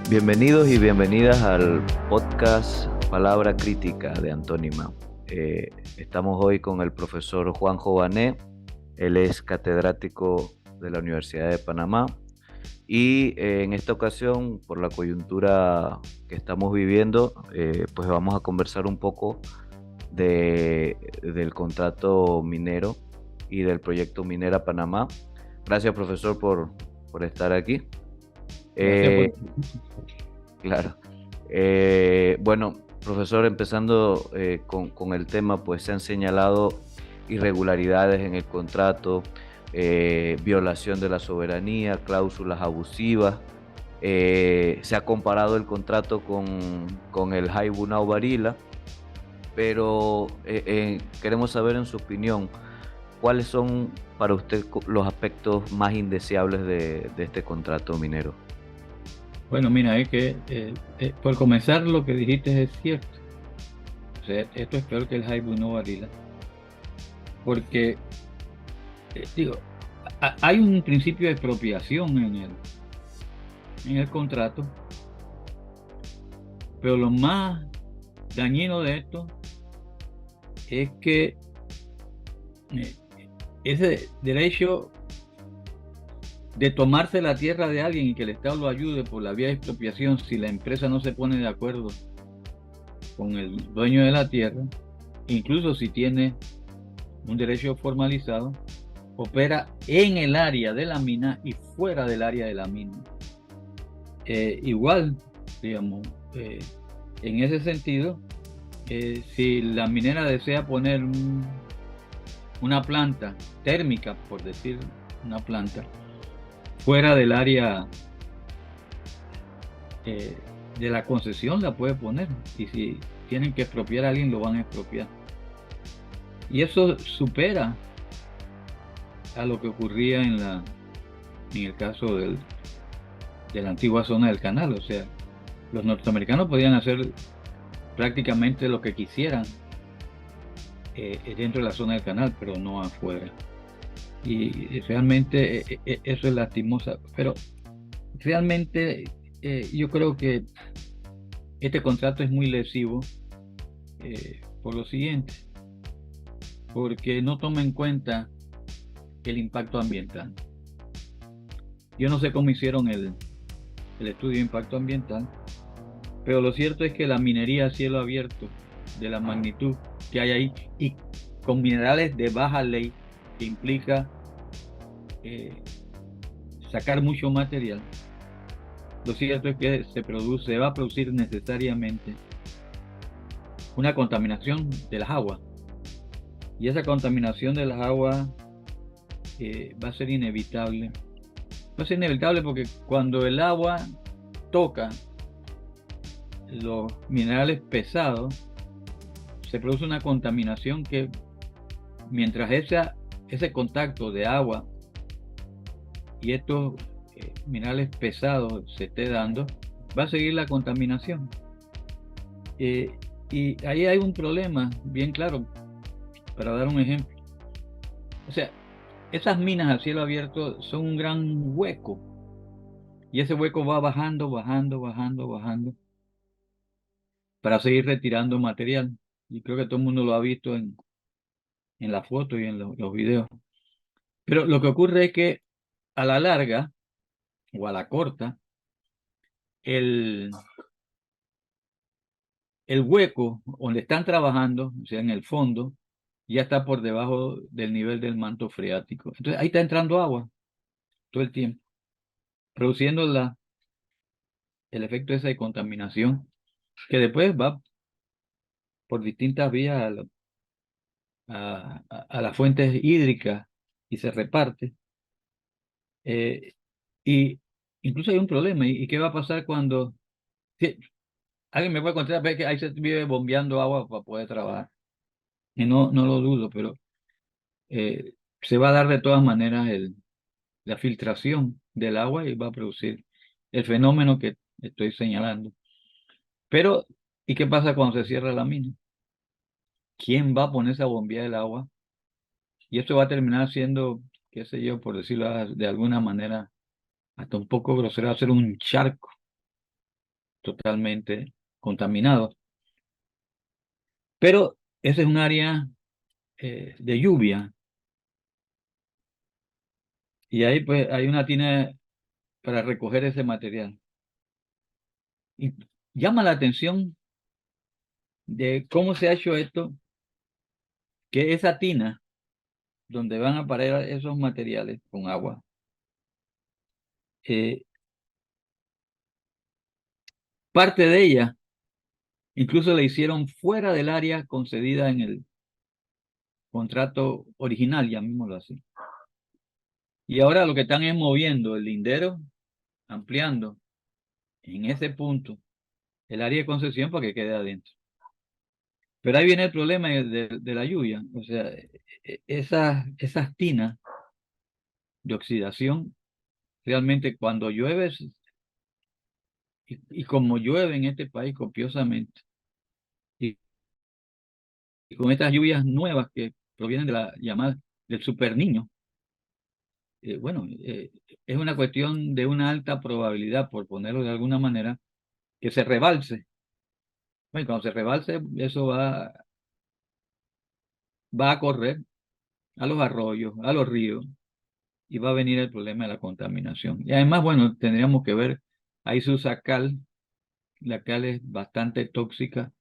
Bienvenidos y bienvenidas al podcast Palabra Crítica de Antónima. Estamos hoy con el profesor Juanjo Bané. Él es catedrático de la Universidad de Panamá y en esta ocasión, por la coyuntura que estamos viviendo, pues vamos a conversar un poco del contrato minero y del proyecto Minera Panamá. Gracias, profesor, por estar aquí. Gracias Eh, por... Claro. Bueno, profesor, empezando con el tema, pues se han señalado irregularidades en el contrato, violación de la soberanía, cláusulas abusivas. Se ha comparado el contrato con el Haibunau Barila, pero queremos saber en su opinión, ¿cuáles son para usted los aspectos más indeseables de este contrato minero? Bueno, mira, es que por comenzar lo que dijiste es cierto. O sea, esto es peor que el Haibu no Varila, porque, digo, hay un principio de expropiación en el contrato, pero lo más dañino de esto es que eh, ese derecho de tomarse la tierra de alguien y que el Estado lo ayude por la vía de expropiación si la empresa no se pone de acuerdo con el dueño de la tierra, incluso si tiene un derecho formalizado, opera en el área de la mina y fuera del área de la mina. Igual, digamos, en ese sentido, si la minera desea poner una planta térmica, por decir una planta, fuera del área eh, de la concesión, la puede poner. Y si tienen que expropiar a alguien, lo van a expropiar. Y eso supera a lo que ocurría en el caso de la antigua zona del canal. O sea, los norteamericanos podían hacer prácticamente lo que quisieran dentro de la zona del canal, pero no afuera. Y realmente eso es lastimoso. Pero realmente yo creo que este contrato es muy lesivo por lo siguiente, porque no toma en cuenta el impacto ambiental. Yo no sé cómo hicieron el estudio de impacto ambiental, pero lo cierto es que la minería a cielo abierto de la magnitud que hay ahí y con minerales de baja ley, que implica eh, sacar mucho material, lo cierto es que se va a producir necesariamente una contaminación de las aguas. Y esa contaminación de las aguas va a ser inevitable. Va a ser inevitable porque cuando el agua toca los minerales pesados, se produce una contaminación que mientras ese contacto de agua y estos minerales pesados se esté dando, va a seguir la contaminación. Eh, y ahí hay un problema bien claro, para dar un ejemplo. O sea, esas minas a cielo abierto son un gran hueco y ese hueco va bajando, bajando, bajando, bajando para seguir retirando material. Y creo que todo el mundo lo ha visto en la foto y en los videos. Pero lo que ocurre es que a la larga o a la corta, el, el hueco donde están trabajando, o sea, en el fondo, ya está por debajo del nivel del manto freático. Entonces ahí está entrando agua todo el tiempo, produciendo el efecto ese de contaminación, que después va por distintas vías a las fuentes hídricas y se reparte. Eh, y incluso hay un problema. ¿Y qué va a pasar cuando... sí, alguien me puede contar, ve que ahí se vive bombeando agua para poder trabajar? Y no lo dudo, pero se va a dar de todas maneras la filtración del agua y va a producir el fenómeno que estoy señalando. Pero, ¿y qué pasa cuando se cierra la mina? ¿Quién va a ponerse a bombear el agua? Y esto va a terminar siendo, qué sé yo, por decirlo de alguna manera, hasta un poco grosero, va a ser un charco. totalmente contaminados. Pero ese es un área de lluvia y ahí pues hay una tina para recoger ese material. Y llama la atención de cómo se ha hecho esto, que esa tina donde van a parar esos materiales con agua, eh, parte de ella incluso la hicieron fuera del área concedida en el contrato original, llamémoslo así. Y ahora lo que están es moviendo el lindero, ampliando en ese punto el área de concesión para que quede adentro. Pero ahí viene el problema de la lluvia. O sea, esas tinas de oxidación, realmente cuando llueve, y como llueve en este país copiosamente, y, y con estas lluvias nuevas que provienen de la llamada del super niño, bueno, es una cuestión de una alta probabilidad, por ponerlo de alguna manera, que se rebalse. Bueno, cuando se rebalse, eso va a correr a los arroyos, a los ríos, y va a venir el problema de la contaminación. Y además, bueno, tendríamos que ver, ahí se usa cal, la cal es bastante tóxica.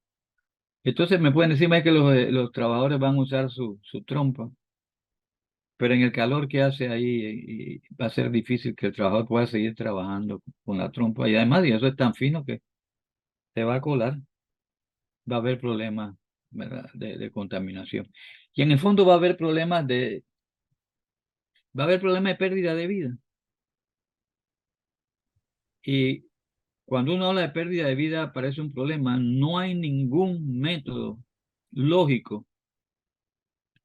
Entonces me pueden decir más que los trabajadores van a usar su trompa, pero en el calor que hace ahí va a ser difícil que el trabajador pueda seguir trabajando con la trompa. Y además, y eso es tan fino que se va a colar, va a haber problemas, ¿verdad?, de contaminación. Y en el fondo va a haber problemas de pérdida de vida. Y cuando uno habla de pérdida de vida parece un problema, no hay ningún método lógico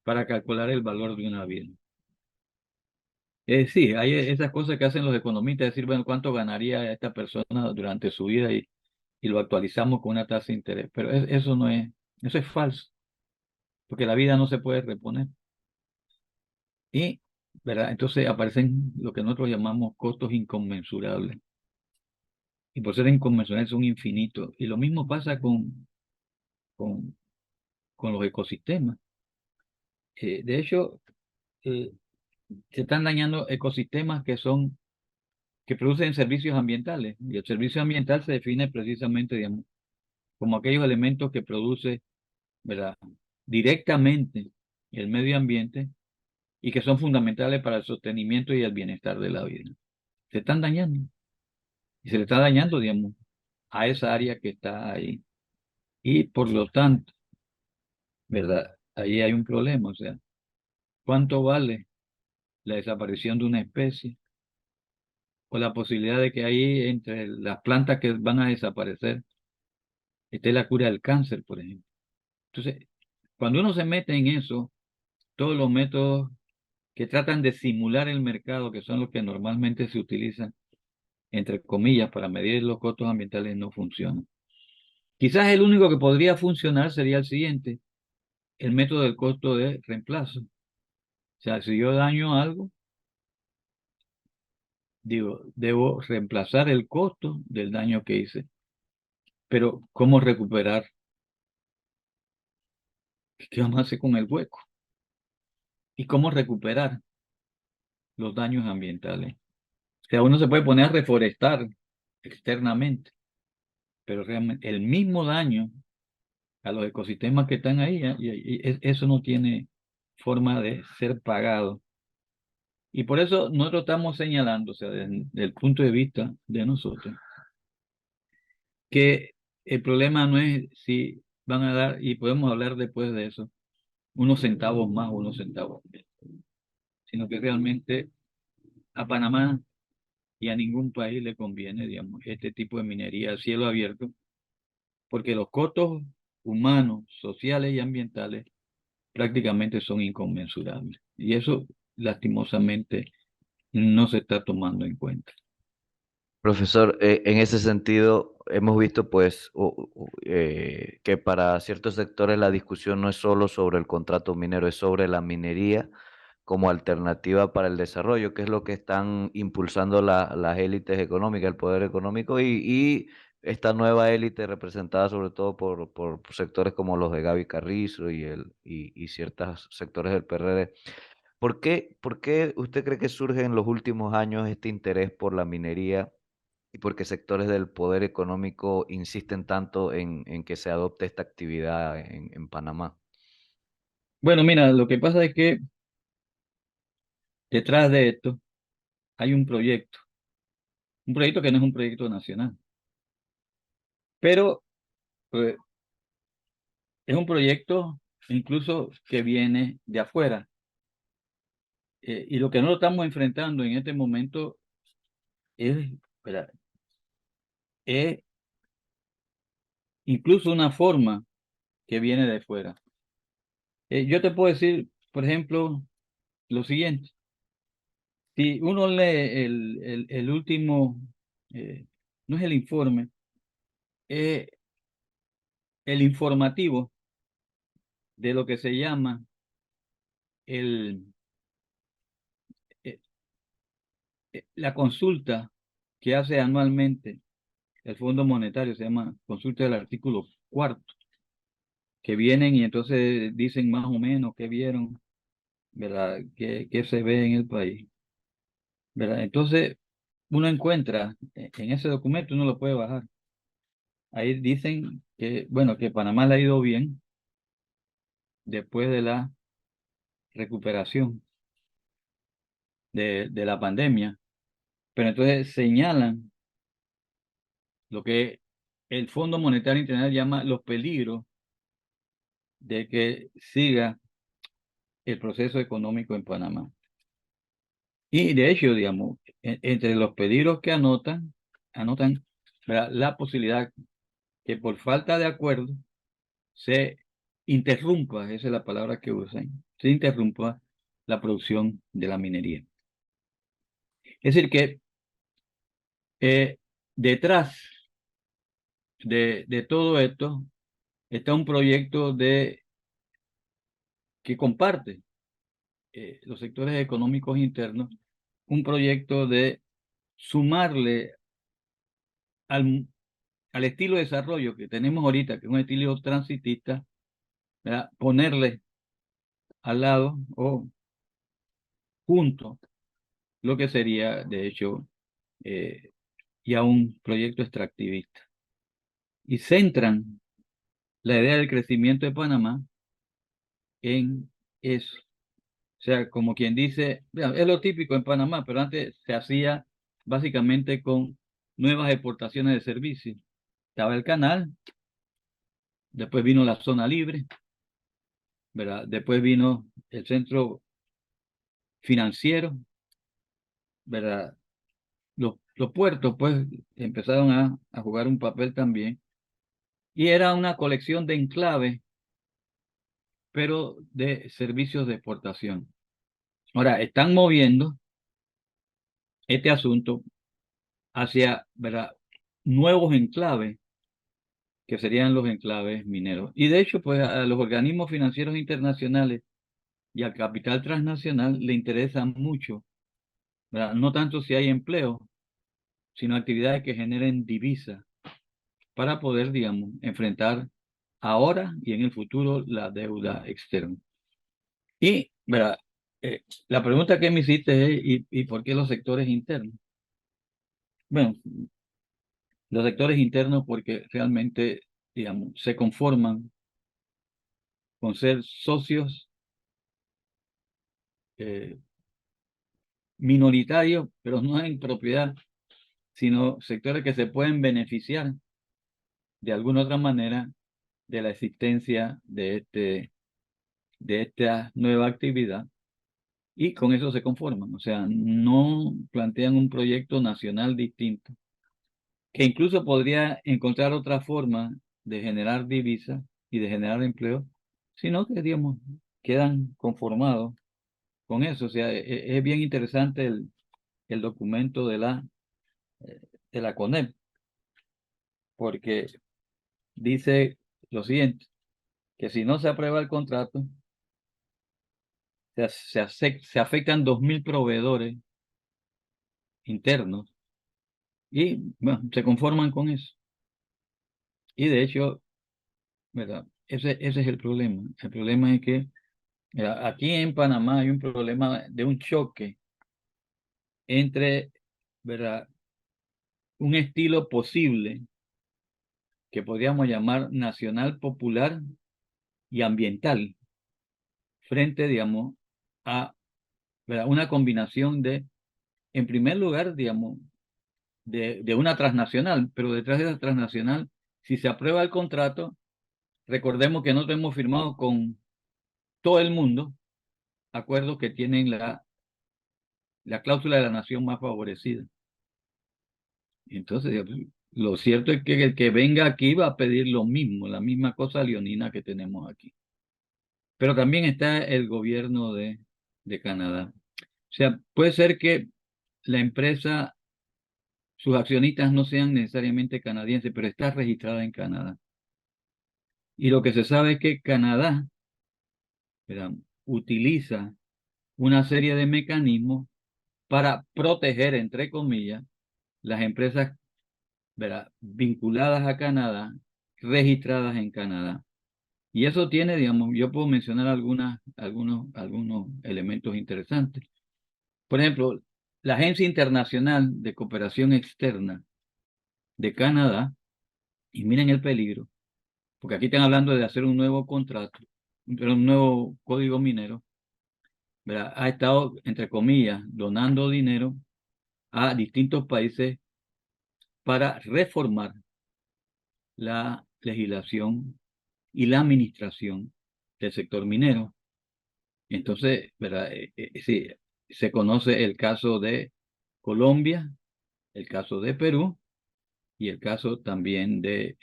para calcular el valor de una vida. Sí, hay esas cosas que hacen los economistas, decir, bueno, cuánto ganaría esta persona durante su vida y lo actualizamos con una tasa de interés. Pero eso no es, eso es falso, porque la vida no se puede reponer. Y, ¿verdad? Entonces aparecen lo que nosotros llamamos costos inconmensurables. Y por ser inconmensurables son infinitos. Y lo mismo pasa con, con los ecosistemas. De hecho, eh, se están dañando ecosistemas que producen servicios ambientales. Y el servicio ambiental se define precisamente, digamos, como aquellos elementos que produce, ¿verdad?, directamente el medio ambiente y que son fundamentales para el sostenimiento y el bienestar de la vida. Se están dañando. Y se le está dañando, digamos, a esa área que está ahí. Y por lo tanto, ¿verdad? Ahí hay un problema. O sea, ¿cuánto vale la desaparición de una especie? O la posibilidad de que ahí entre las plantas que van a desaparecer esté la cura del cáncer, por ejemplo. Entonces, cuando uno se mete en eso, todos los métodos que tratan de simular el mercado, que son los que normalmente se utilizan, entre comillas, para medir los costos ambientales, no funcionan. Quizás el único que podría funcionar sería el siguiente, el método del costo de reemplazo. O sea, si yo daño algo, digo, debo reemplazar el costo del daño que hice. Pero, ¿cómo recuperar? ¿Qué vamos a hacer con el hueco? ¿Y cómo recuperar los daños ambientales? O sea, uno se puede poner a reforestar externamente, pero realmente el mismo daño a los ecosistemas que están ahí, eso no tiene forma de ser pagado. Y por eso nosotros estamos señalando, o sea, desde el punto de vista de nosotros, que el problema no es si van a dar, y podemos hablar después de eso, unos centavos más o unos centavos menos, sino que realmente a Panamá y a ningún país le conviene, digamos, este tipo de minería a cielo abierto, porque los costos humanos, sociales y ambientales prácticamente son inconmensurables. Y eso, lastimosamente, no se está tomando en cuenta. Profesor, en ese sentido, hemos visto pues que para ciertos sectores la discusión no es solo sobre el contrato minero, es sobre la minería como alternativa para el desarrollo, que es lo que están impulsando las élites económicas, el poder económico y esta nueva élite representada sobre todo por sectores como los de Gaby Carrizo y ciertos sectores del PRD. Por qué usted cree que surge en los últimos años este interés por la minería y por qué sectores del poder económico insisten tanto en que se adopte esta actividad en Panamá? Bueno, mira, lo que pasa es que detrás de esto hay un proyecto que no es un proyecto nacional, pero eh, es un proyecto incluso que viene de afuera. Y lo que no lo estamos enfrentando en este momento es, espera, es incluso una forma que viene de fuera. Yo te puedo decir, por ejemplo, lo siguiente. Si uno lee el último, no es el informe, es el informativo de lo que se llama el, eh, la consulta que hace anualmente el Fondo Monetario, se llama consulta del artículo cuarto, que vienen y entonces dicen más o menos qué vieron, ¿verdad? Qué se ve en el país, ¿verdad? Entonces, uno encuentra en ese documento, uno lo puede bajar. Ahí dicen que, bueno, que Panamá le ha ido bien después de la recuperación de la pandemia, pero entonces señalan lo que el Fondo Monetario Internacional llama los peligros de que siga el proceso económico en Panamá. Y de hecho, digamos, entre los peligros que anotan, ¿verdad?, la posibilidad que por falta de acuerdo se interrumpa, esa es la palabra que usan, se interrumpa la producción de la minería. Es decir, que detrás de todo esto está un proyecto que comparte los sectores económicos internos, un proyecto de sumarle al, al estilo de desarrollo que tenemos ahorita, que es un estilo transitista, ¿verdad?, ponerle al lado o junto lo que sería, de hecho, eh, ya un proyecto extractivista. Y centran la idea del crecimiento de Panamá en eso. O sea, como quien dice, "Mira, es lo típico en Panamá, pero antes se hacía básicamente con nuevas exportaciones de servicios. Estaba el canal, después vino la zona libre, ¿verdad? Después vino el centro financiero, ¿verdad? Los puertos, pues, empezaron a jugar un papel también. Y era una colección de enclaves, pero de servicios de exportación. Ahora, están moviendo este asunto hacia, ¿verdad?, nuevos enclaves, que serían los enclaves mineros. Y de hecho, pues a los organismos financieros internacionales y al capital transnacional le interesa mucho, ¿verdad?, no tanto si hay empleo, sino actividades que generen divisas para poder, digamos, enfrentar ahora y en el futuro la deuda externa. Y, ¿verdad?, la pregunta que me hiciste es, ¿y por qué los sectores internos? Bueno, los sectores internos porque realmente, digamos, se conforman con ser socios eh, minoritarios, pero no en propiedad, sino sectores que se pueden beneficiar de alguna otra manera de la existencia de esta nueva actividad y con eso se conforman. O sea, no plantean un proyecto nacional distinto, que incluso podría encontrar otra forma de generar divisas y de generar empleo, sino que, digamos, quedan conformados con eso. O sea, es bien interesante el documento de la CONEP, porque dice lo siguiente, que si no se aprueba el contrato, se afectan 2.000 proveedores internos y bueno, se conforman con eso. Y de hecho, ¿verdad? Ese es el problema. El problema es que aquí en Panamá hay un problema de un choque entre, ¿verdad? Un estilo posible que podríamos llamar nacional, popular y ambiental, frente, digamos, a, ¿verdad? Una combinación de, en primer lugar, digamos, de una transnacional, pero detrás de la transnacional, si se aprueba el contrato, recordemos que nosotros hemos firmado con todo el mundo acuerdos que tienen la cláusula de la nación más favorecida. Entonces, lo cierto es que el que venga aquí va a pedir lo mismo, la misma cosa leonina que tenemos aquí. Pero también está el gobierno de Canadá. O sea, puede ser que la empresa, sus accionistas no sean necesariamente canadienses, pero está registrada en Canadá. Y lo que se sabe es que Canadá, ¿verdad?, utiliza una serie de mecanismos para proteger, entre comillas, las empresas, ¿verdad?, vinculadas a Canadá, registradas en Canadá. Y eso tiene, digamos, yo puedo mencionar algunos elementos interesantes. Por ejemplo, la Agencia Internacional de Cooperación Externa de Canadá, y miren el peligro, porque aquí están hablando de hacer un nuevo contrato, un nuevo código minero, ¿verdad? Ha estado, entre comillas, donando dinero a distintos países para reformar la legislación y la administración del sector minero. Entonces, ¿verdad? Sí, se conoce el caso de Colombia, el caso de Perú y el caso también de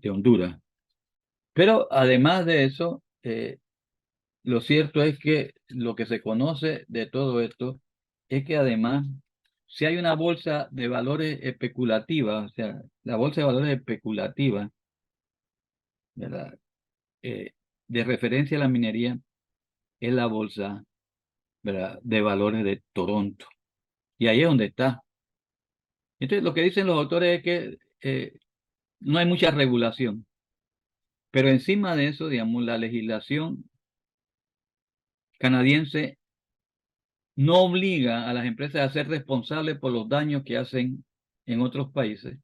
Honduras. Pero además de eso, lo cierto es que lo que se conoce de todo esto es que además, si hay una bolsa de valores especulativa, o sea, la bolsa de valores especulativa, ¿verdad?, Eh, de referencia a la minería, es la bolsa, ¿verdad?, de valores de Toronto. Y ahí es donde está. Entonces, lo que dicen los autores es que no hay mucha regulación, pero encima de eso, digamos, la legislación canadiense no obliga a las empresas a ser responsables por los daños que hacen en otros países,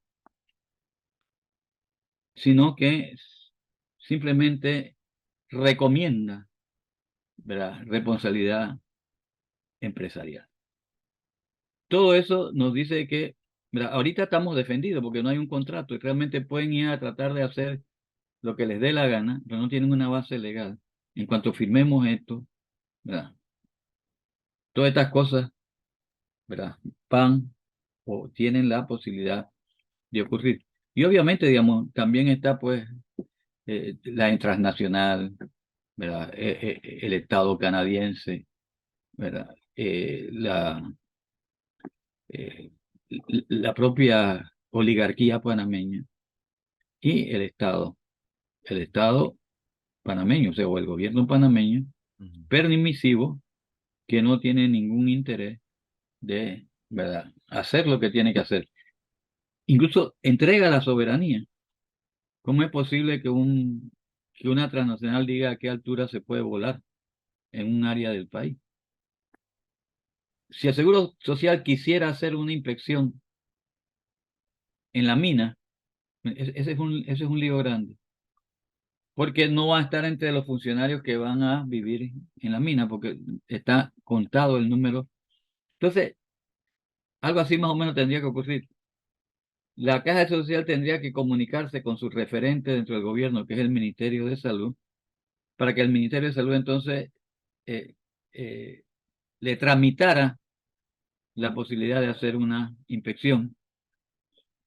sino que simplemente recomienda, ¿verdad?, responsabilidad empresarial. Todo eso nos dice que, ¿verdad?, ahorita estamos defendidos porque no hay un contrato y realmente pueden ir a tratar de hacer lo que les dé la gana, pero no tienen una base legal. En cuanto firmemos esto, ¿verdad?, todas estas cosas, ¿verdad?, van o tienen la posibilidad de ocurrir. Y obviamente, digamos, también está pues la transnacional, ¿verdad?, el Estado canadiense, ¿verdad?, eh, la propia oligarquía panameña y el Estado panameño, o sea, o el gobierno panameño, Ujú. permisivo, que no tiene ningún interés de, ¿verdad?, hacer lo que tiene que hacer. Incluso entrega la soberanía. ¿Cómo es posible que una transnacional diga a qué altura se puede volar en un área del país? Si el Seguro Social quisiera hacer una inspección en la mina, ese es un lío grande, porque no va a estar entre los funcionarios que van a vivir en la mina, porque está contado el número. Entonces, algo así más o menos tendría que ocurrir. La Caja Social tendría que comunicarse con su referente dentro del gobierno, que es el Ministerio de Salud, para que el Ministerio de Salud entonces eh, eh, le tramitara la posibilidad de hacer una inspección.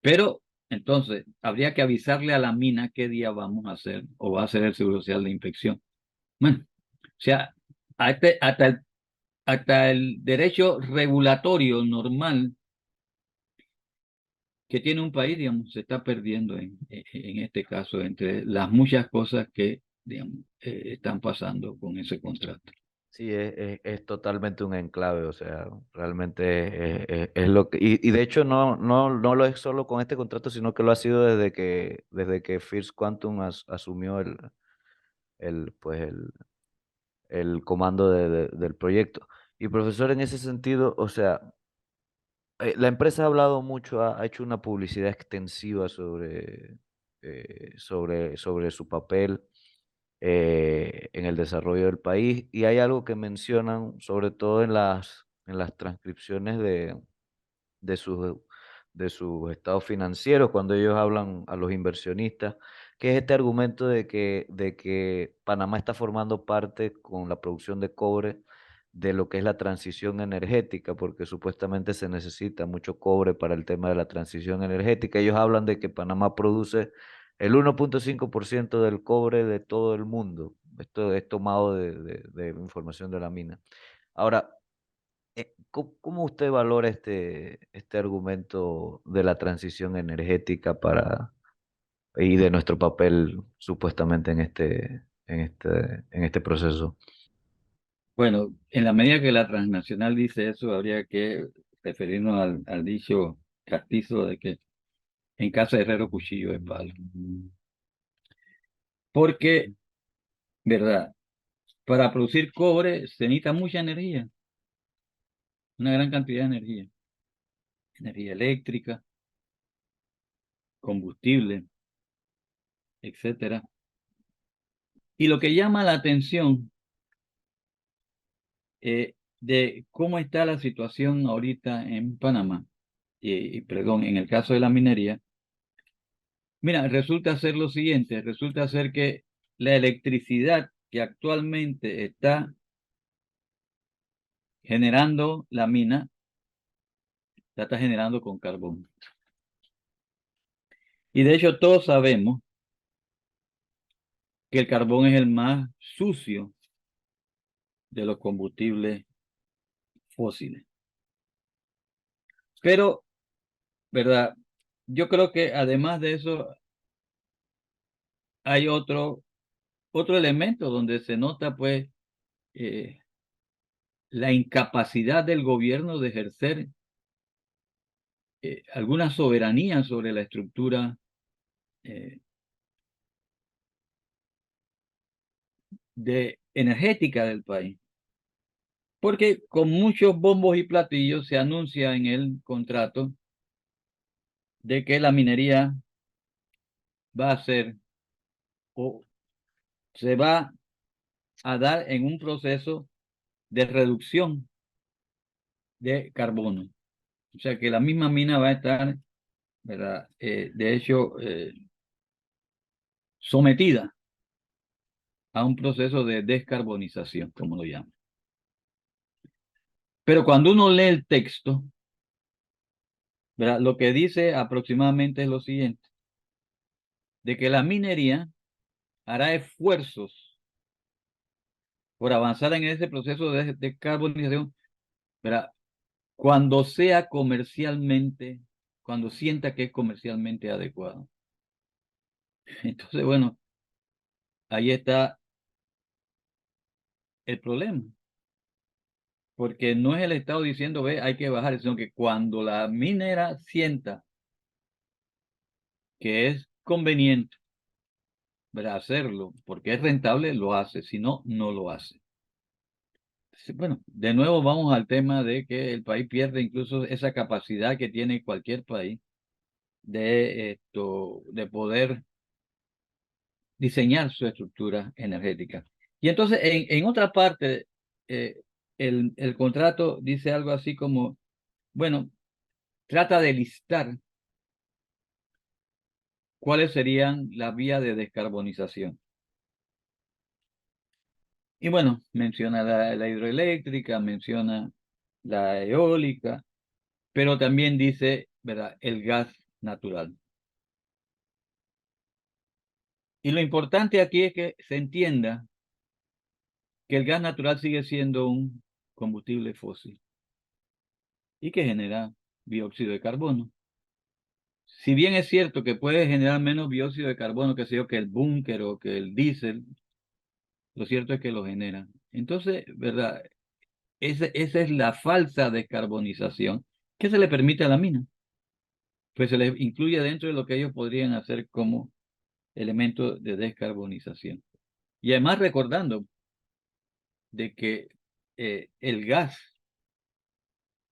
Pero entonces habría que avisarle a la mina qué día vamos a hacer o va a hacer el Seguro Social de inspección. Bueno, o sea, hasta el derecho regulatorio normal que tiene un país, digamos, se está perdiendo en este caso, entre las muchas cosas que, digamos, están pasando con ese contrato. Sí, es totalmente un enclave, o sea, realmente es lo que, y de hecho no lo es solo con este contrato, sino que lo ha sido desde que First Quantum asumió pues el comando del proyecto. Y profesor, en ese sentido, o sea, la empresa ha hablado mucho, ha hecho una publicidad extensiva sobre su papel en el desarrollo del país, y hay algo que mencionan, sobre todo en las transcripciones de sus, de sus estados financieros, cuando ellos hablan a los inversionistas, que es este argumento de que Panamá está formando parte con la producción de cobre de lo que es la transición energética, porque supuestamente se necesita mucho cobre para el tema de la transición energética. Ellos hablan de que Panamá produce el 1,5% del cobre de todo el mundo. Esto es tomado de información de la mina. Ahora, ¿cómo usted valora este argumento de la transición energética y de nuestro papel supuestamente en este proceso? Bueno, en la medida que la transnacional dice eso, habría que referirnos al dicho castizo de que en casa de herrero cuchillo de palo. Porque, ¿verdad? Para producir cobre se necesita mucha energía, una gran cantidad de energía, energía eléctrica, combustible, etcétera. Y lo que llama la atención de cómo está la situación ahorita en Panamá, perdón, en el caso de la minería, mira, resulta ser lo siguiente, resulta ser que la electricidad que actualmente está generando la mina, la está generando con carbón. Y de hecho todos sabemos que el carbón es el más sucio de los combustibles fósiles. Pero, ¿verdad? Yo creo que además de eso hay otro elemento donde se nota pues eh, la incapacidad del gobierno de ejercer alguna soberanía sobre la estructura eh, energética del país. Porque con muchos bombos y platillos se anuncia en el contrato de que la minería va a ser o se va a dar en un proceso de reducción de carbono. O sea que la misma mina va a estar, ¿verdad? De hecho, sometida a un proceso de descarbonización, como lo llaman. Pero cuando uno lee el texto, ¿verdad? Lo que dice aproximadamente es lo siguiente, de que la minería hará esfuerzos por avanzar en ese proceso de descarbonización, ¿verdad? Cuando sea comercialmente, cuando sienta que es comercialmente adecuado. Entonces, bueno, ahí está el problema, porque no es el Estado diciendo, ve, hay que bajar, sino que cuando la minera sienta que es conveniente, ¿verdad? Hacerlo, porque es rentable, lo hace, si no, no lo hace. Sí, bueno, de nuevo vamos al tema de que el país pierde incluso esa capacidad que tiene cualquier país de poder diseñar su estructura energética. Y entonces, en otra parte, eh, el contrato dice algo así como, bueno, trata de listar cuáles serían las vías de descarbonización. Y bueno, menciona la hidroeléctrica, menciona la eólica, pero también dice, ¿verdad?, el gas natural. Y lo importante aquí es que se entienda que el gas natural sigue siendo un combustible fósil y que genera dióxido de carbono. Si bien es cierto que puede generar menos dióxido de carbono, que sé yo, que el búnker o que el diésel, lo cierto es que lo genera. Entonces, ¿verdad? Esa es la falsa descarbonización que se le permite a la mina, pues se le incluye dentro de lo que ellos podrían hacer como elemento de descarbonización. Y además recordando de que el gas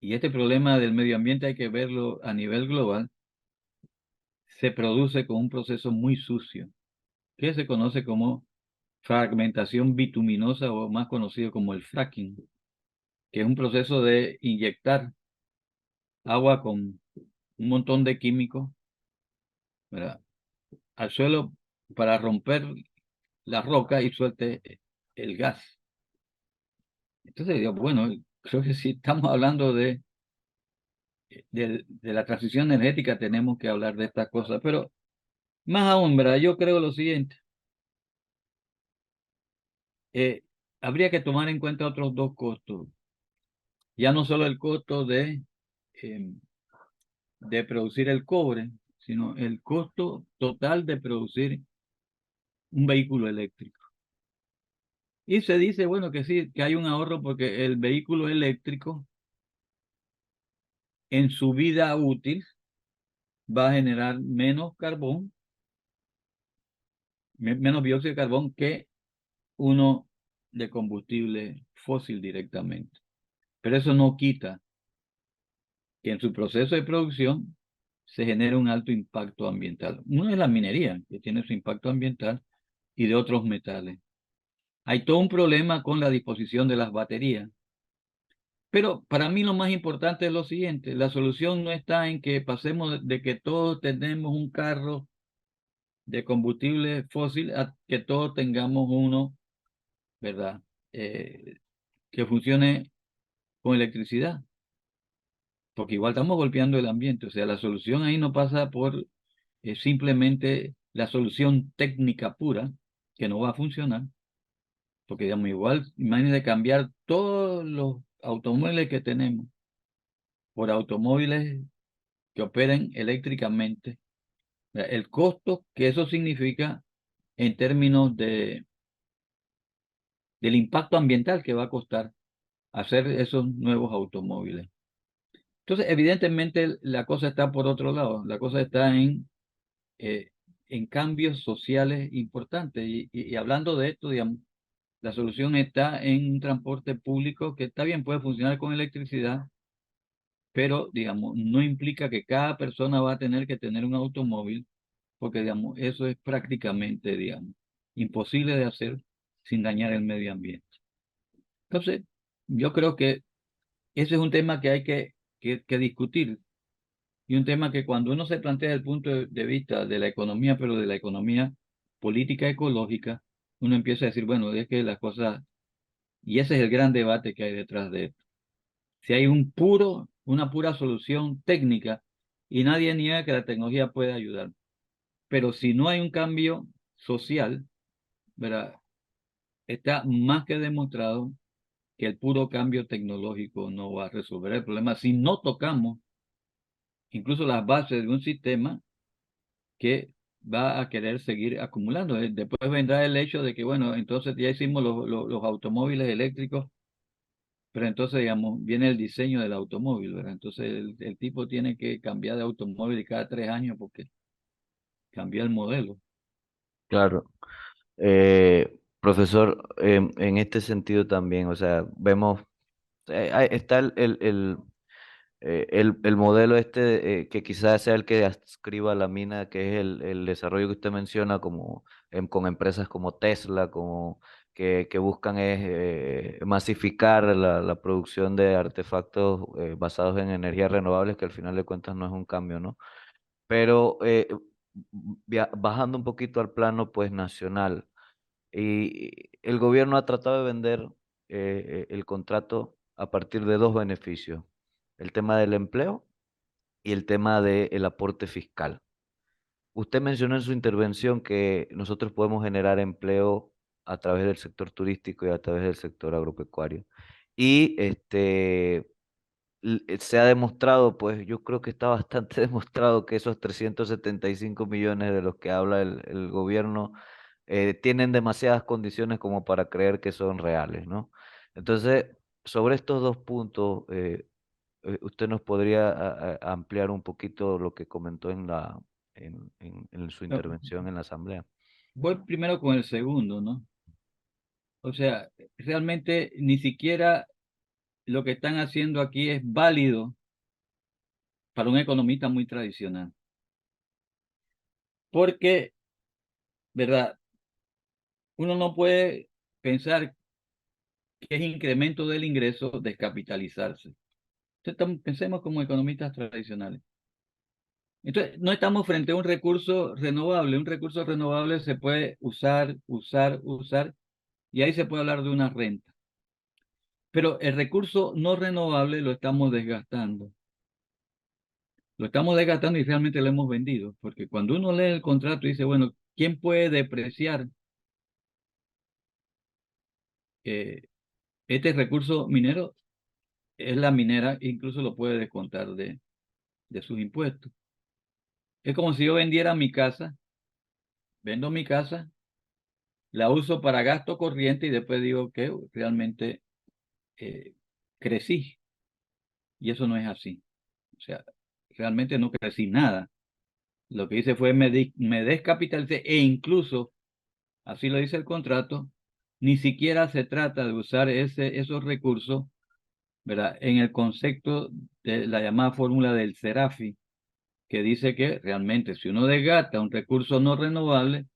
y este problema del medio ambiente hay que verlo a nivel global, se produce con un proceso muy sucio, que se conoce como fragmentación bituminosa o más conocido como el fracking, que es un proceso de inyectar agua con un montón de químicos, ¿verdad?, al suelo para romper la roca y suelte el gas. Entonces digo, bueno, creo que si estamos hablando de la transición energética tenemos que hablar de estas cosas, pero más aún, ¿verdad? Yo creo lo siguiente, eh, habría que tomar en cuenta otros dos costos, ya no solo el costo eh, de producir el cobre, sino el costo total de producir un vehículo eléctrico. Y se dice, bueno, que sí, que hay un ahorro porque el vehículo eléctrico en su vida útil va a generar menos carbón, menos dióxido de carbón que uno de combustible fósil directamente. Pero eso no quita que en su proceso de producción se genere un alto impacto ambiental. Uno es la minería, que tiene su impacto ambiental, y de otros metales. Hay todo un problema con la disposición de las baterías. Pero para mí lo más importante es lo siguiente, la solución no está en que pasemos de que todos tenemos un carro de combustible fósil a que todos tengamos uno, ¿verdad? Eh, que funcione con electricidad, porque igual estamos golpeando el ambiente. O sea, la solución ahí no pasa por simplemente la solución técnica pura, que no va a funcionar, porque digamos, igual, imagínense cambiar todos los automóviles que tenemos por automóviles que operen eléctricamente, el costo que eso significa en términos del impacto ambiental que va a costar hacer esos nuevos automóviles. Entonces, evidentemente, la cosa está por otro lado, la cosa está eh, en cambios sociales importantes. Y hablando de esto, digamos, la solución está en un transporte público que está bien, puede funcionar con electricidad, pero, digamos, no implica que cada persona va a tener que tener un automóvil, porque, digamos, eso es prácticamente, digamos, imposible de hacer sin dañar el medio ambiente. Entonces, yo creo que ese es un tema que hay que discutir y un tema que cuando uno se plantea desde el punto de vista de la economía, pero de la economía política ecológica, uno empieza a decir, bueno, es que las cosas, y ese es el gran debate que hay detrás de esto. Si hay una pura solución técnica y nadie niega que la tecnología puede ayudar, pero si no hay un cambio social, ¿verdad? Está más que demostrado que el puro cambio tecnológico no va a resolver el problema si no tocamos incluso las bases de un sistema que va a querer seguir acumulando. Después vendrá el hecho de que, bueno, entonces ya hicimos los automóviles eléctricos, pero entonces, digamos, viene el diseño del automóvil, ¿verdad? Entonces el tipo tiene que cambiar de automóvil cada 3 años porque cambia el modelo. Claro. Profesor, en este sentido también, o sea, vemos, está el modelo este que quizás sea el que adscriba a la mina, que es el desarrollo que usted menciona como con empresas como Tesla, como que buscan es masificar la producción de artefactos basados en energías renovables, que al final de cuentas no es un cambio, ¿no? Pero bajando un poquito al plano pues nacional, y el gobierno ha tratado de vender el contrato a partir de dos beneficios, el tema del empleo y el tema del aporte fiscal. Usted mencionó en su intervención que nosotros podemos generar empleo a través del sector turístico y a través del sector agropecuario. Y se ha demostrado, pues yo creo que está bastante demostrado que esos 375 millones de los que habla el gobierno tienen demasiadas condiciones como para creer que son reales, ¿no? Entonces, sobre estos dos puntos, ¿usted nos podría ampliar un poquito lo que comentó en su No, intervención en la asamblea? voy primero con el segundo, ¿no? O sea, realmente ni siquiera lo que están haciendo aquí es válido para un economista muy tradicional. Porque, ¿verdad? Uno no puede pensar que es incremento del ingreso descapitalizarse. Entonces, pensemos como economistas tradicionales. Entonces, no estamos frente a un recurso renovable. Un recurso renovable se puede usar, usar, usar, y ahí se puede hablar de una renta. Pero el recurso no renovable lo estamos desgastando. Lo estamos desgastando y realmente lo hemos vendido. Porque cuando uno lee el contrato y dice, bueno, ¿quién puede depreciar eh, este recurso minero? Es la minera, incluso lo puede descontar de sus impuestos. Es como si yo vendiera mi casa, vendo mi casa, la uso para gasto corriente y después digo que realmente eh, crecí. Y eso no es así. O sea, realmente no crecí nada. Lo que hice fue me descapitalicé e incluso, así lo dice el contrato, ni siquiera se trata de usar esos recursos, ¿verdad? En el concepto de la llamada fórmula del Serafi, que dice que realmente si uno desgasta un recurso no renovable,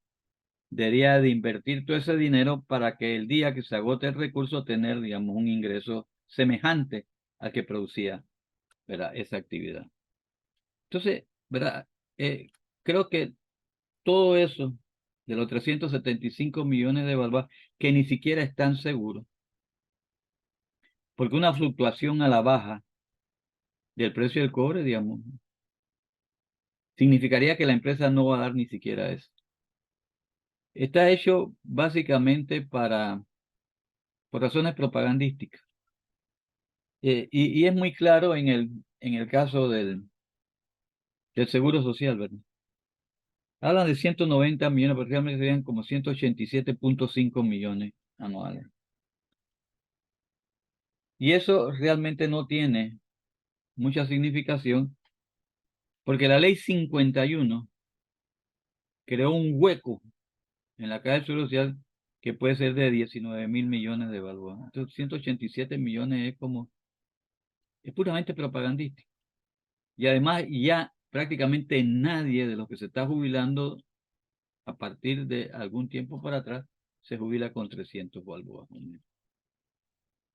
debería de invertir todo ese dinero para que el día que se agote el recurso tener, digamos, un ingreso semejante al que producía, ¿verdad? Esa actividad. Entonces, ¿verdad? Creo que todo eso de los 375 millones de balboas que ni siquiera están seguros, porque una fluctuación a la baja del precio del cobre, digamos, significaría que la empresa no va a dar ni siquiera eso. Está hecho básicamente por razones propagandísticas. Y es muy claro en el caso del Seguro Social, ¿verdad? Hablan de 190 millones, pero realmente serían como 187,5 millones anuales. Y eso realmente no tiene mucha significación, porque la ley 51 creó un hueco en la caja del Seguro Social que puede ser de 19.000 millones de balboas. Entonces, 187 millones es puramente propagandístico. Y además, ya prácticamente nadie de los que se está jubilando a partir de algún tiempo para atrás se jubila con 300 balboas.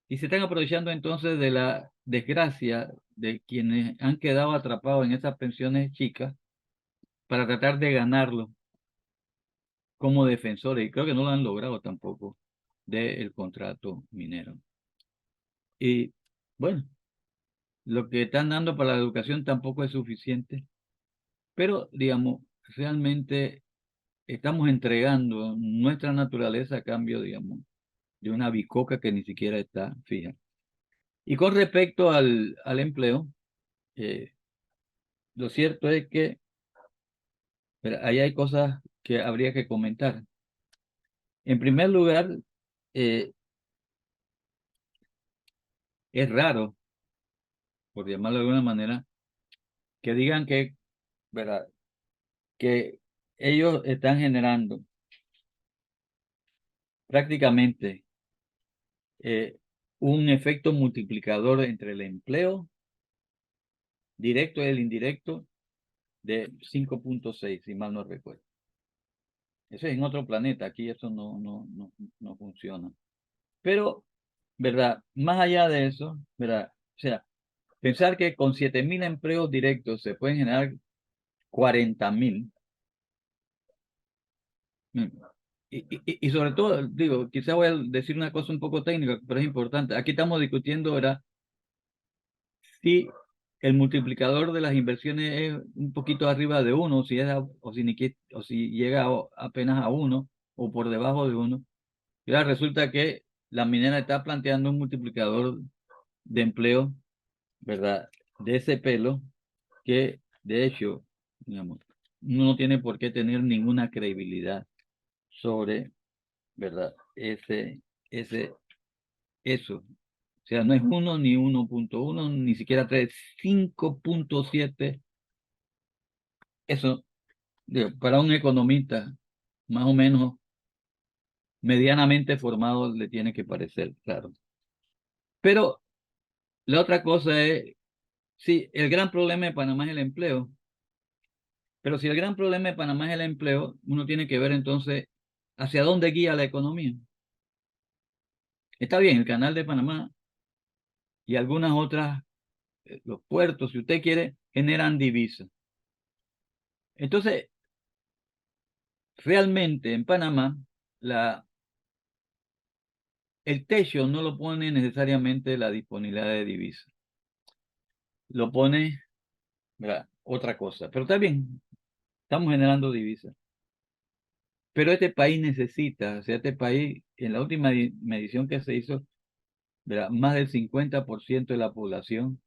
Y se están aprovechando entonces de la desgracia de quienes han quedado atrapados en esas pensiones chicas para tratar de ganarlo como defensores. Y creo que no lo han logrado tampoco del contrato minero. Y bueno, lo que están dando para la educación tampoco es suficiente, pero digamos, realmente estamos entregando nuestra naturaleza a cambio, digamos, de una bicoca que ni siquiera está fija. Y con respecto al empleo, eh, lo cierto es que ahí hay cosas que habría que comentar. En primer lugar, eh, es raro, por llamarlo de alguna manera, que digan que, ¿verdad? Que ellos están generando prácticamente eh, un efecto multiplicador entre el empleo directo y el indirecto de 5,6 si mal no recuerdo. Eso es en otro planeta, aquí eso no funciona. Pero, ¿verdad? Más allá de eso, ¿verdad? O sea, pensar que con 7.000 empleos directos se pueden generar 40.000. mm, y sobre todo, digo, quizá voy a decir una cosa un poco técnica, pero es importante. Aquí estamos discutiendo, ¿verdad? Si el multiplicador de las inversiones es un poquito arriba de uno, si es o si llega apenas a uno o por debajo de uno. Y ahora resulta que la minera está planteando un multiplicador de empleo, ¿verdad? De ese pelo que, de hecho, digamos, uno no tiene por qué tener ninguna credibilidad sobre, ¿verdad? Ese, eso. O sea, no es 1 ni 1.1 ni siquiera 3, 5.7. Eso, digo, para un economista más o menos medianamente formado le tiene que parecer, claro. Pero la otra cosa es, sí, el gran problema de Panamá es el empleo, pero si el gran problema de Panamá es el empleo, uno tiene que ver entonces hacia dónde guía la economía. Está bien, el canal de Panamá y algunas otras, los puertos, si usted quiere, generan divisas. Entonces, realmente en Panamá, la, el techo no lo pone necesariamente la disponibilidad de divisas, lo pone, ¿verdad? Otra cosa. Pero está bien, estamos generando divisas. Pero este país necesita, o sea, este país, en la última medición que se hizo, ¿verdad? Más del 50% de la población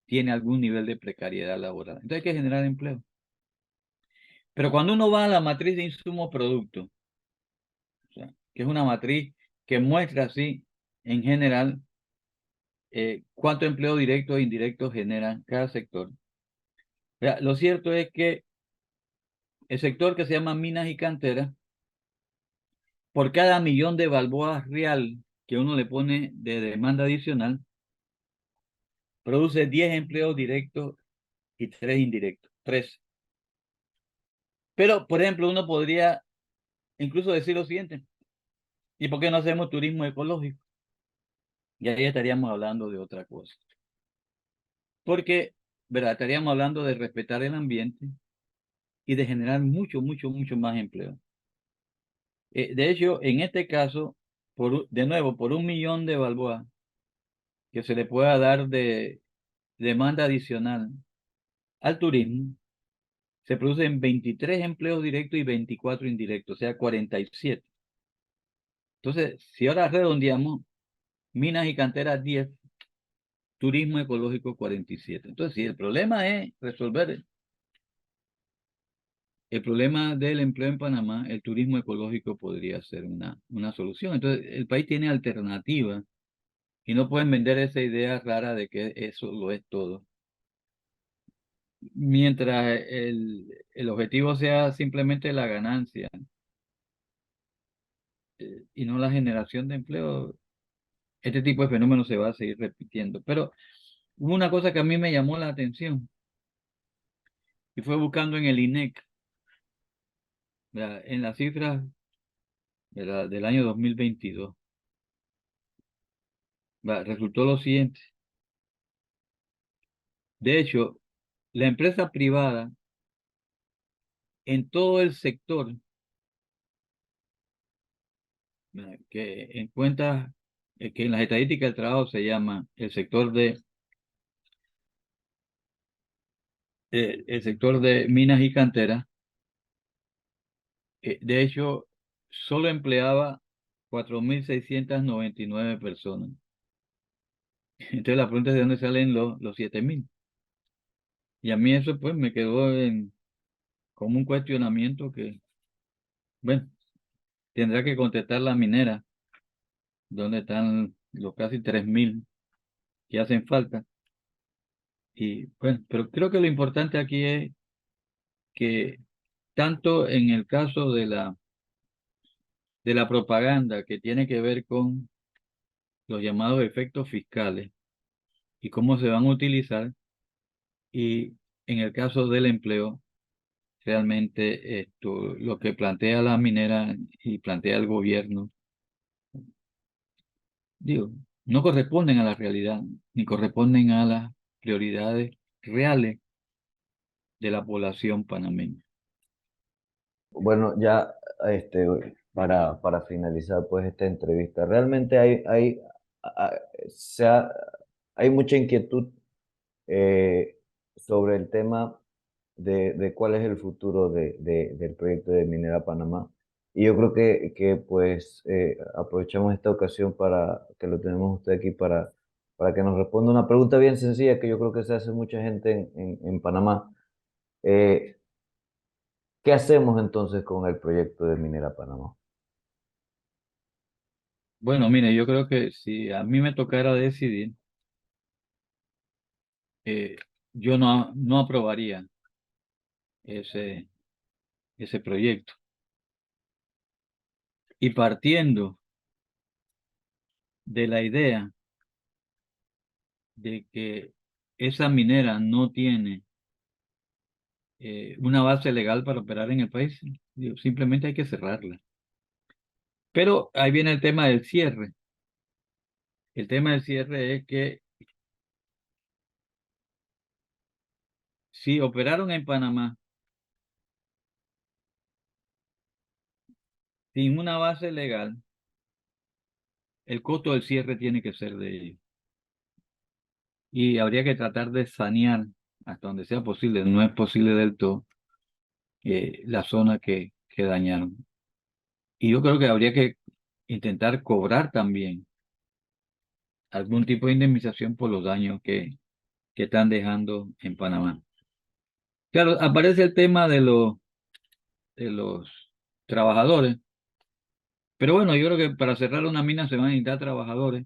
tiene algún nivel de precariedad laboral. Entonces hay que generar empleo. Pero cuando uno va a la matriz de insumos productos, o sea, que es una matriz que muestra así, en general, cuánto empleo directo e indirecto genera cada sector. Vea, lo cierto es que el sector que se llama minas y canteras, por cada millón de balboas real que uno le pone de demanda adicional, produce 10 empleos directos y 3 indirectos. 3. Pero, por ejemplo, uno podría incluso decir lo siguiente: ¿y por qué no hacemos turismo ecológico? Y ahí estaríamos hablando de otra cosa. Porque, ¿verdad? Estaríamos hablando de respetar el ambiente y de generar mucho, mucho, mucho más empleo. De hecho, en este caso, de nuevo, por 1 millón de balboas que se le pueda dar de demanda adicional al turismo, se producen 23 empleos directos y 24 indirectos, o sea, 47. Entonces, si ahora redondeamos, minas y canteras 10, turismo ecológico 47. Entonces, si el problema es resolver el problema del empleo en Panamá, el turismo ecológico podría ser una solución. Entonces, el país tiene alternativas y no pueden vender esa idea rara de que eso lo es todo. Mientras el objetivo sea simplemente la ganancia y no la generación de empleo, este tipo de fenómenos se va a seguir repitiendo. Pero hubo una cosa que a mí me llamó la atención y fue buscando en el INEC, ¿verdad? En las cifras, ¿verdad?, del año 2022. ¿Verdad? Resultó lo siguiente. De hecho, la empresa privada en todo el sector, ¿verdad?, que en cuenta, que en las estadísticas del trabajo se llama el sector de minas y canteras, de hecho, solo empleaba 4.699 personas. Entonces la pregunta es de dónde salen los 7.000. Y a mí eso pues me quedó como un cuestionamiento que, bueno, tendrá que contestar la minera, dónde están los casi 3.000 que hacen falta. Y bueno, pero creo que lo importante aquí es que tanto en el caso de la propaganda que tiene que ver con los llamados efectos fiscales y cómo se van a utilizar, y en el caso del empleo, realmente esto, lo que plantea la minera y plantea el gobierno, digo, no corresponden a la realidad, ni corresponden a las prioridades reales de la población panameña. Bueno, ya para finalizar pues esta entrevista, realmente a- se ha- hay mucha inquietud eh, sobre el tema de cuál es el futuro del proyecto de Minera Panamá. Y yo creo que pues aprovechamos esta ocasión para que lo tenemos usted aquí para que nos responda una pregunta bien sencilla que yo creo que se hace mucha gente en Panamá. Eh, ¿Qué hacemos entonces con el proyecto de Minera Panamá? Bueno, mire, yo creo que si a mí me tocara decidir, eh, yo no aprobaría ese, ese proyecto. Y partiendo de la idea de que esa minera no tiene una base legal para operar en el país, digo, simplemente hay que cerrarla. Pero ahí viene el tema del cierre. El tema del cierre es que si operaron en Panamá sin una base legal, el costo del cierre tiene que ser de ellos. Y habría que tratar de sanear hasta donde sea posible, no es posible del todo, la zona que dañaron. Y yo creo que habría que intentar cobrar también algún tipo de indemnización por los daños que están dejando en Panamá. Claro, aparece el tema de los trabajadores, pero bueno, yo creo que para cerrar una mina se van a necesitar trabajadores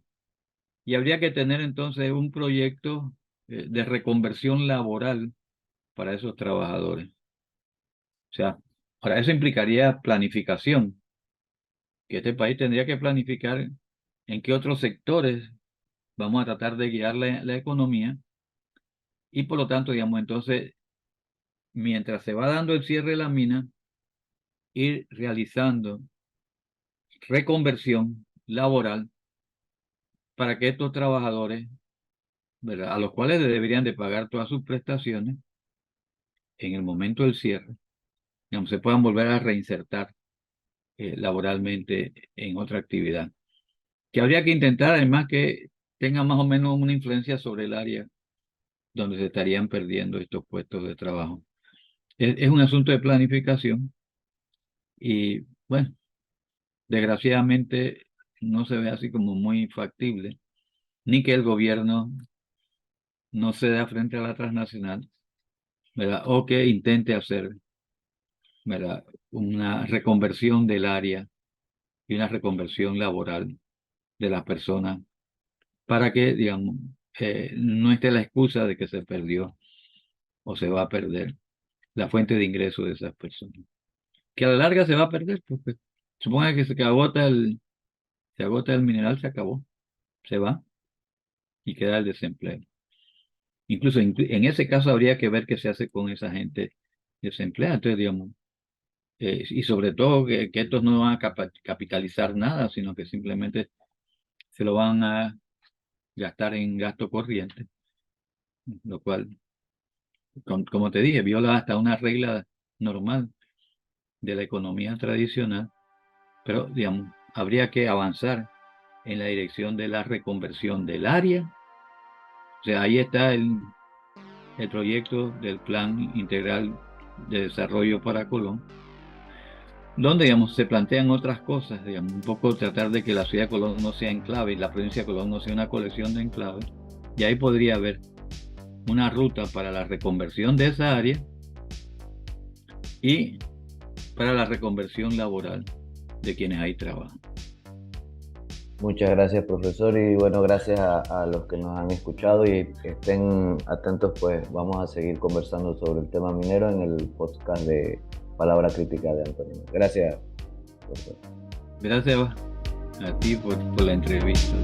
y habría que tener entonces un proyecto de reconversión laboral para esos trabajadores. O sea, ahora eso implicaría planificación, que este país tendría que planificar en qué otros sectores vamos a tratar de guiar la economía y por lo tanto, digamos, entonces, mientras se va dando el cierre de la mina, ir realizando reconversión laboral para que estos trabajadores, ¿verdad?, a los cuales le deberían de pagar todas sus prestaciones en el momento del cierre, digamos, se puedan volver a reinsertar laboralmente en otra actividad. Que habría que intentar además que tenga más o menos una influencia sobre el área donde se estarían perdiendo estos puestos de trabajo. Es un asunto de planificación y bueno, desgraciadamente no se ve así como muy factible, ni que el gobierno no se dé frente a la transnacional, ¿verdad? O que intente hacer, ¿verdad?, una reconversión del área y una reconversión laboral de las personas para que, digamos, no esté la excusa de que se perdió o se va a perder la fuente de ingreso de esas personas. Que a la larga se va a perder, porque suponga que se agota el mineral, se acabó, se va y queda el desempleo. Incluso en ese caso habría que ver qué se hace con esa gente desempleada. Entonces, digamos, y sobre todo que estos no van a capitalizar nada, sino que simplemente se lo van a gastar en gasto corriente, lo cual, como te dije, viola hasta una regla normal de la economía tradicional, pero, digamos, habría que avanzar en la dirección de la reconversión del área. O sea, ahí está el proyecto del Plan Integral de Desarrollo para Colón, donde, digamos, se plantean otras cosas, digamos, un poco tratar de que la ciudad de Colón no sea enclave y la provincia de Colón no sea una colección de enclaves, y ahí podría haber una ruta para la reconversión de esa área y para la reconversión laboral de quienes ahí trabajan. Muchas gracias, profesor, y bueno, gracias a los que nos han escuchado y estén atentos, pues vamos a seguir conversando sobre el tema minero en el podcast de Palabra Crítica de Antonio. Gracias, profesor. Gracias a ti por la entrevista.